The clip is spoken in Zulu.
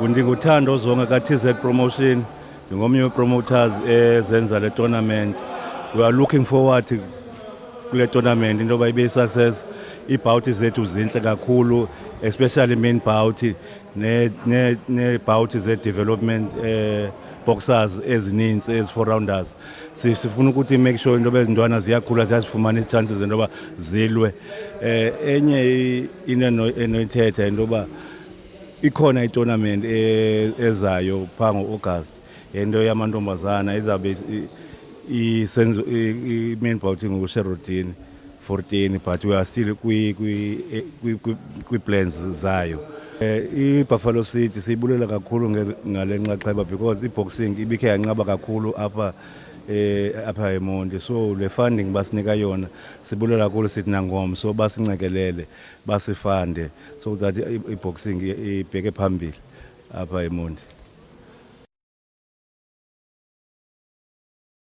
Mbuyekezo Zonke ka-TZ Promotion, ngomnye we-promoters ezenza le tournament. We are looking forward to kule tournament into yoba ibe success. Iibhawuti zethu zintle kakhulu, especially main bhawuti neebhawuti ze-development boxers ezininzi ezi-4 rounders. Sifuna ukuthi make sure into yoba ezintwana ziyakhula ziyazifumana ii-chances into yoba zilwe. Enye into enoyithetha into yoba ikhona itournament ezayo phaa ngo-August, into yamantombazana izawube i-main bout nguSherodini 14, but we are still kwi-plans zayo. I-Buffalo City siyibulela kakhulu ngale nxaxheba because i-boxing ibikhe yanqaba kakhulu apha eMonti, so le funding basinika yona sibulela kakhulu sithi nangomso basincekelele basifande so that i-boxing ibheke phambili apha eMonti.